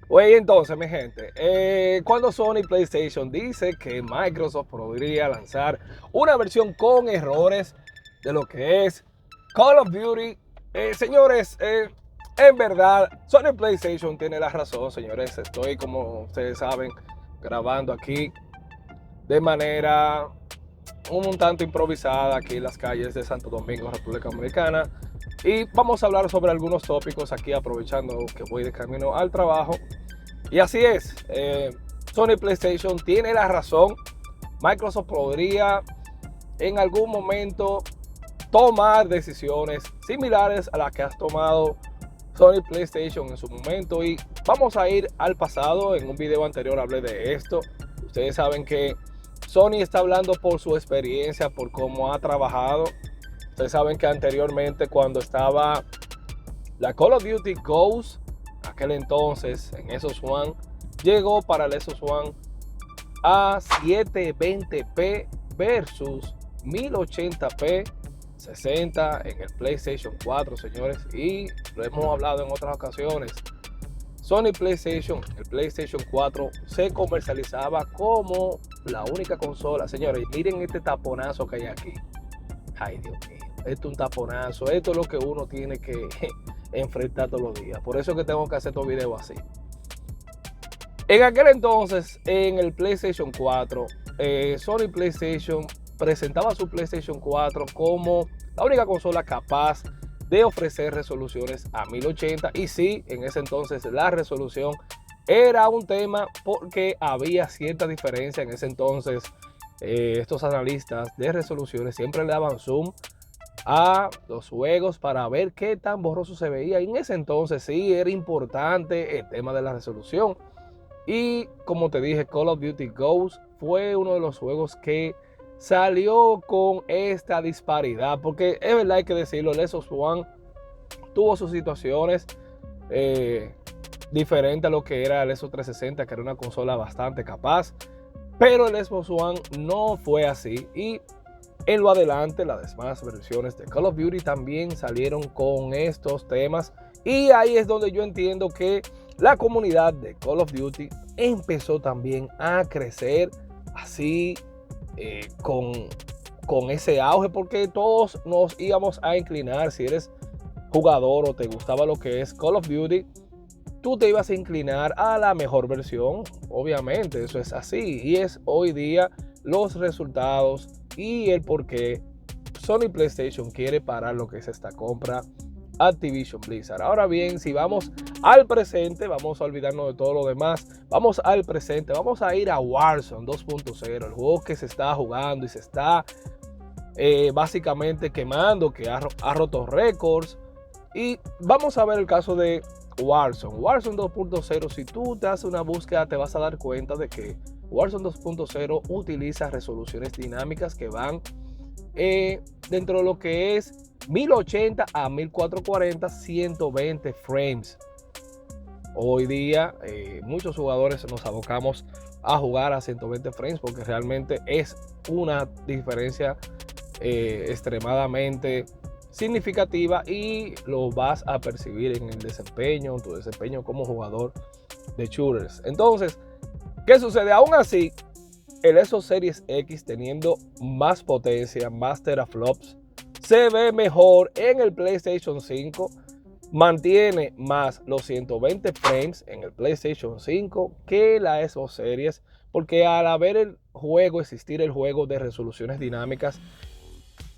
Oye, entonces, mi gente, cuando Sony PlayStation dice que Microsoft podría lanzar una versión con errores de lo que es Call of Duty, señores, en verdad, Sony PlayStation tiene la razón, señores. Estoy, como ustedes saben, grabando aquí de manera un tanto improvisada aquí en las calles de Santo Domingo, República Dominicana. Y vamos a hablar sobre algunos tópicos aquí, aprovechando que voy de camino al trabajo. Y así es, Sony PlayStation tiene la razón. Microsoft podría en algún momento tomar decisiones similares a las que has tomado Sony PlayStation en su momento. Y vamos a ir al pasado. En un video anterior hablé de esto. Ustedes saben que Sony está hablando por su experiencia, por cómo ha trabajado. Ustedes saben que anteriormente, cuando estaba la Call of Duty Ghost, aquel entonces en Xbox One, llegó para el Xbox One a 720p versus 1080p 60 en el PlayStation 4, señores. Y lo hemos hablado en otras ocasiones. Sony PlayStation, el PlayStation 4 se comercializaba como la única consola. Señores, miren este taponazo que hay aquí. Ay, Dios mío, esto es un taponazo. Esto es lo que uno tiene que enfrentar todos los días. Por eso es que tengo que hacer estos videos así. En aquel entonces, en el PlayStation 4, Sony PlayStation presentaba su PlayStation 4 como la única consola capaz de ofrecer resoluciones a 1080. Y sí, en ese entonces la resolución era un tema porque había cierta diferencia. En ese entonces, estos analistas de resoluciones siempre le daban zoom a los juegos para ver qué tan borroso se veía. Y en ese entonces sí era importante el tema de la resolución. Y como te dije, Call of Duty Ghost fue uno de los juegos que salió con esta disparidad. Porque es verdad, hay que decirlo, el Xbox One tuvo sus situaciones diferentes a lo que era el Xbox 360, que era una consola bastante capaz. Pero el Xbox One no fue así. Y en lo adelante, las demás versiones de Call of Duty también salieron con estos temas. Y ahí es donde yo entiendo que la comunidad de Call of Duty empezó también a crecer así, con ese auge, porque todos nos íbamos a inclinar. Si eres jugador o te gustaba lo que es Call of Duty, tú te ibas a inclinar a la mejor versión. Obviamente, eso es así. Y es hoy día los resultados y el por qué Sony PlayStation quiere parar lo que es esta compra Activision Blizzard. Ahora bien, si vamos al presente, vamos a olvidarnos de todo lo demás. Vamos al presente, vamos a ir a Warzone 2.0, el juego que se está jugando y se está básicamente quemando, que ha roto récords. Y vamos a ver el caso de Warzone. Warzone 2.0, si tú te haces una búsqueda, te vas a dar cuenta de que Warzone 2.0 utiliza resoluciones dinámicas que van dentro de lo que es 1080 a 1440, 120 frames. Hoy día muchos jugadores nos abocamos a jugar a 120 frames porque realmente es una diferencia extremadamente significativa y lo vas a percibir en el desempeño, tu desempeño como jugador de shooters. Entonces, ¿qué sucede? Aún así, el Xbox Series X, teniendo más potencia, más teraflops, se ve mejor en el PlayStation 5, mantiene más los 120 frames en el PlayStation 5 que la Xbox Series, porque al haber existir el juego de resoluciones dinámicas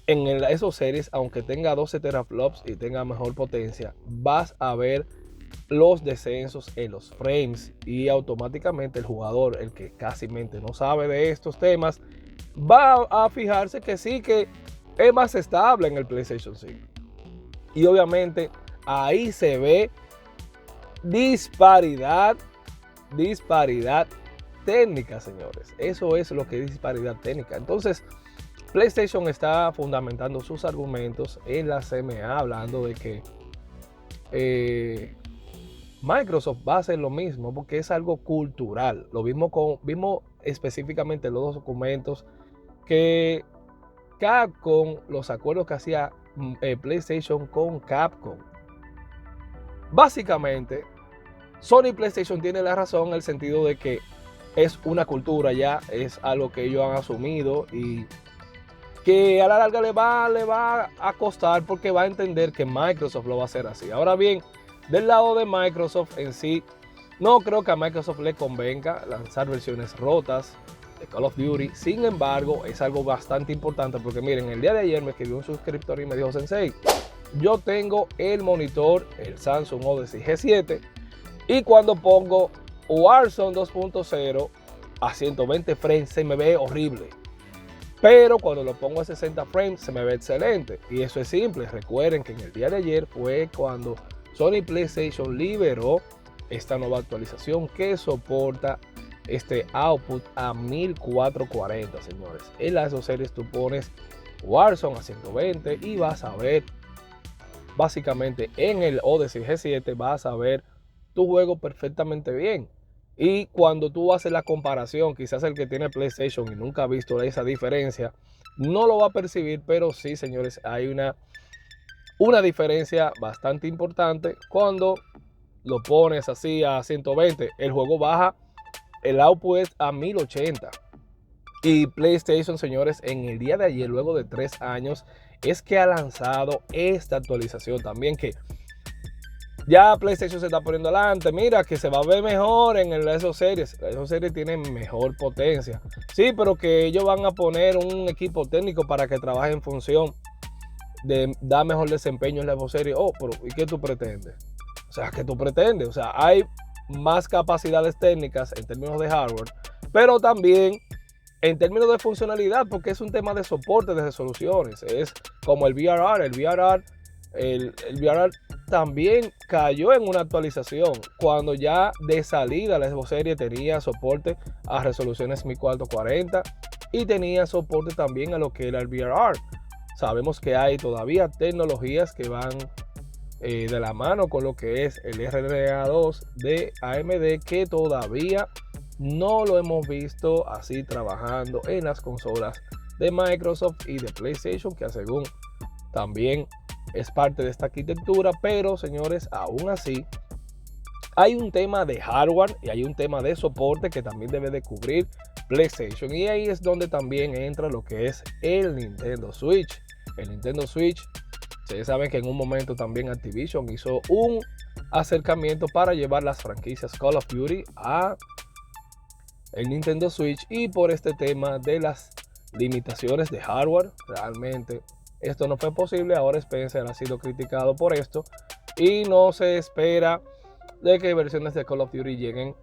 en el Xbox Series, aunque tenga 12 teraflops y tenga mejor potencia, vas a ver los descensos en los frames y automáticamente el jugador, el que casi no sabe de estos temas, va a fijarse que sí, que es más estable en el PlayStation 5. Y obviamente ahí se ve disparidad técnica, señores. Eso es lo que es disparidad técnica. Entonces, PlayStation está fundamentando sus argumentos en la CMA, hablando de que Microsoft va a hacer lo mismo porque es algo cultural. Lo vimos específicamente en los dos documentos que Capcom, los acuerdos que hacía PlayStation con Capcom. Básicamente, Sony PlayStation tiene la razón en el sentido de que es una cultura ya, es algo que ellos han asumido y que a la larga le va a costar porque va a entender que Microsoft lo va a hacer así. Ahora bien, del lado de Microsoft en sí, no creo que a Microsoft le convenga lanzar versiones rotas de Call of Duty. Sin embargo, es algo bastante importante porque miren, el día de ayer me escribió un suscriptor y me dijo: Sensei, yo tengo el monitor, el Samsung Odyssey G7, y cuando pongo Warzone 2.0 a 120 frames se me ve horrible. Pero cuando lo pongo a 60 frames se me ve excelente. Y eso es simple. Recuerden que en el día de ayer fue cuando Sony PlayStation liberó esta nueva actualización que soporta este output a 1440, señores. En las dos series tú pones Warzone a 120 y vas a ver, básicamente en el Odyssey G7 vas a ver tu juego perfectamente bien. Y cuando tú haces la comparación, quizás el que tiene PlayStation y nunca ha visto esa diferencia, no lo va a percibir, pero sí, señores, hay una diferencia bastante importante. Cuando lo pones así a 120, el juego baja, el output a 1080. Y PlayStation, señores, en el día de ayer, luego de 3 años, es que ha lanzado esta actualización también, que ya PlayStation se está poniendo adelante. Mira, que se va a ver mejor en el Xbox Series. La Xbox Series tiene mejor potencia. Sí, pero que ellos van a poner un equipo técnico para que trabaje en función de dar mejor desempeño en la Xbox Series. Oh, pero ¿y qué tú pretendes? O sea, ¿qué tú pretendes? O sea, hay más capacidades técnicas en términos de hardware, pero también en términos de funcionalidad, porque es un tema de soporte de resoluciones. Es como el VRR. El VRR también cayó en una actualización cuando ya de salida la Xbox Series tenía soporte a resoluciones 1440 y tenía soporte también a lo que era el VRR. Sabemos que hay todavía tecnologías que van de la mano con lo que es el RDNA2 de AMD, que todavía no lo hemos visto así trabajando en las consolas de Microsoft y de PlayStation, que según también es parte de esta arquitectura. Pero señores, aún así hay un tema de hardware y hay un tema de soporte que también debe de cubrir PlayStation, y ahí es donde también entra lo que es el Nintendo Switch. El Nintendo Switch, ustedes saben que en un momento también Activision hizo un acercamiento para llevar las franquicias Call of Duty a el Nintendo Switch, y por este tema de las limitaciones de hardware, realmente esto no fue posible. Ahora Spencer ha sido criticado por esto y no se espera de que versiones de Call of Duty lleguen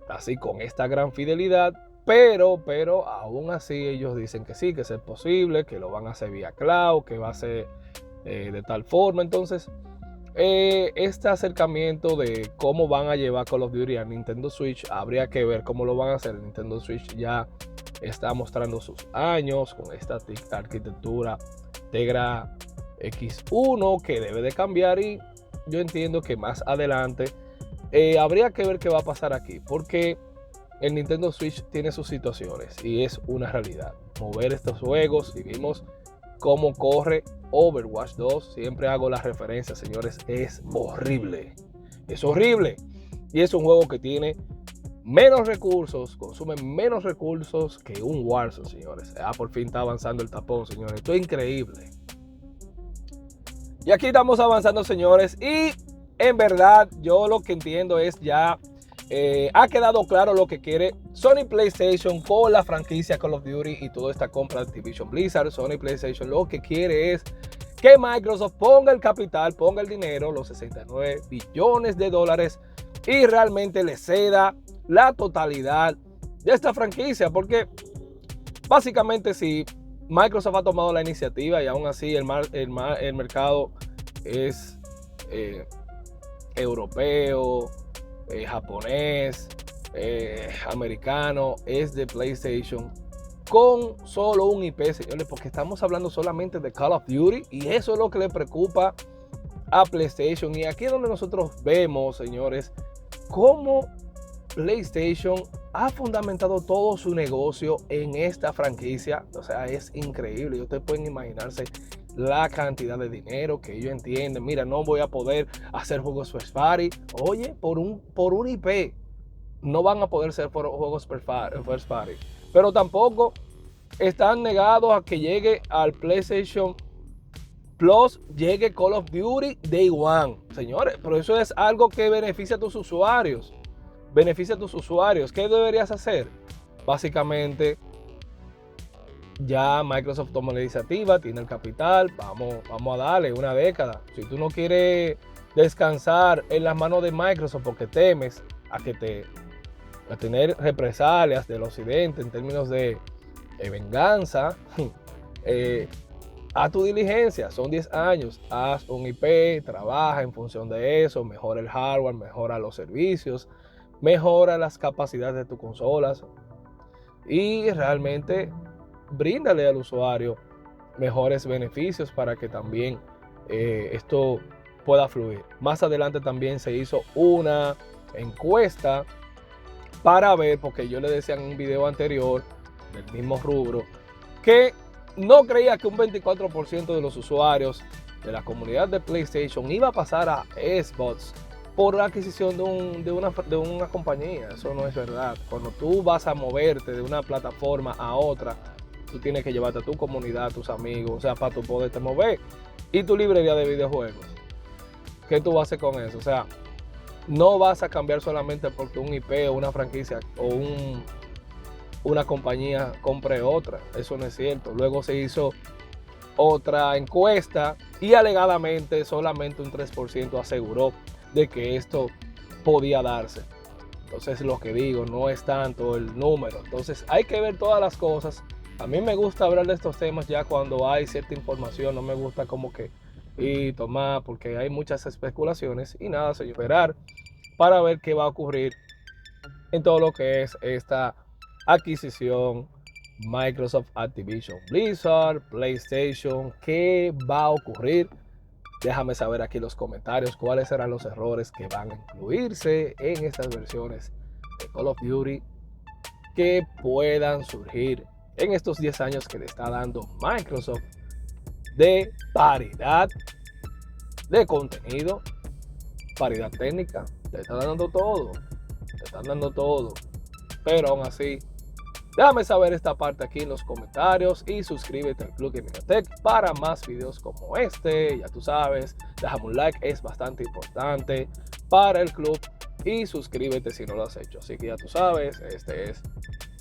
así con esta gran fidelidad, pero aún así ellos dicen que sí, que es posible, que lo van a hacer vía cloud, que va a ser de tal forma. Entonces este acercamiento de cómo van a llevar Call of Duty a Nintendo Switch, habría que ver cómo lo van a hacer. El Nintendo Switch ya está mostrando sus años con esta arquitectura Tegra X1 que debe de cambiar, y yo entiendo que más adelante habría que ver qué va a pasar aquí, porque el Nintendo Switch tiene sus situaciones y es una realidad mover estos juegos. Y vimos cómo corre Overwatch 2, siempre hago la referencia, señores, es horrible, y es un juego que tiene menos recursos, consume menos recursos que un Warzone, señores. Por fin está avanzando el tapón, señores, esto es increíble. Y aquí estamos avanzando, señores, y en verdad yo lo que entiendo es ya ha quedado claro lo que quiere Sony PlayStation con la franquicia Call of Duty y toda esta compra de Activision Blizzard. Sony PlayStation lo que quiere es que Microsoft ponga el capital, ponga el dinero, los 69 billones de dólares, y realmente le ceda la totalidad de esta franquicia, porque básicamente si Microsoft ha tomado la iniciativa y aún así el mercado es europeo, japonés, americano, es de PlayStation, con solo un IP, señores, porque estamos hablando solamente de Call of Duty, y eso es lo que le preocupa a PlayStation. Y aquí es donde nosotros vemos, señores, cómo PlayStation ha fundamentado todo su negocio en esta franquicia. O sea, es increíble, y ustedes pueden imaginarse la cantidad de dinero que ellos entienden. Mira, no voy a poder hacer juegos first party. Oye, por un IP no van a poder ser juegos first party. Pero tampoco están negados a que llegue al PlayStation Plus, llegue Call of Duty Day One. Señores, pero eso es algo que beneficia a tus usuarios. Beneficia a tus usuarios. ¿Qué deberías hacer? Básicamente, ya Microsoft toma la iniciativa, tiene el capital, vamos a darle una década. Si tú no quieres descansar en las manos de Microsoft porque temes a tener represalias del occidente en términos de venganza, haz tu diligencia, son 10 años, haz un IP, trabaja en función de eso, mejora el hardware, mejora los servicios, mejora las capacidades de tus consolas y realmente bríndale al usuario mejores beneficios para que también esto pueda fluir. Más adelante también se hizo una encuesta para ver, porque yo le decía en un video anterior del mismo rubro, que no creía que un 24% de los usuarios de la comunidad de PlayStation iba a pasar a Xbox por la adquisición de una compañía. Eso no es verdad. Cuando tú vas a moverte de una plataforma a otra, tú tienes que llevarte a tu comunidad, a tus amigos, o sea, para tú poderte mover. Y tu librería de videojuegos. ¿Qué tú vas a hacer con eso? O sea, no vas a cambiar solamente porque un IP o una franquicia o una compañía compre otra. Eso no es cierto. Luego se hizo otra encuesta y alegadamente solamente un 3% aseguró de que esto podía darse. Entonces lo que digo, no es tanto el número. Entonces hay que ver todas las cosas. A mí me gusta hablar de estos temas ya cuando hay cierta información. No me gusta como que y tomar porque hay muchas especulaciones y nada, se esperar para ver qué va a ocurrir en todo lo que es esta adquisición Microsoft, Activision, Blizzard, PlayStation. ¿Qué va a ocurrir? Déjame saber aquí en los comentarios cuáles serán los errores que van a incluirse en estas versiones de Call of Duty que puedan surgir en estos 10 años que le está dando Microsoft de paridad de contenido, paridad técnica. Te están dando todo, te están dando todo, pero aún así déjame saber esta parte aquí en los comentarios y suscríbete al Club Gaming Tech para más videos como este. Ya tú sabes, déjame un like, es bastante importante para el club y suscríbete si no lo has hecho. Así que ya tú sabes, este es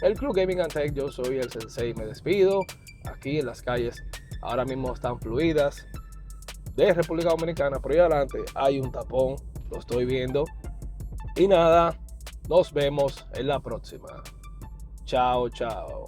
el Club Gaming Tech. Yo soy el Sensei, me despido. Aquí en las calles ahora mismo están fluidas de República Dominicana, pero ahí adelante hay un tapón, lo estoy viendo. Y nada, nos vemos en la próxima. Chao, chao.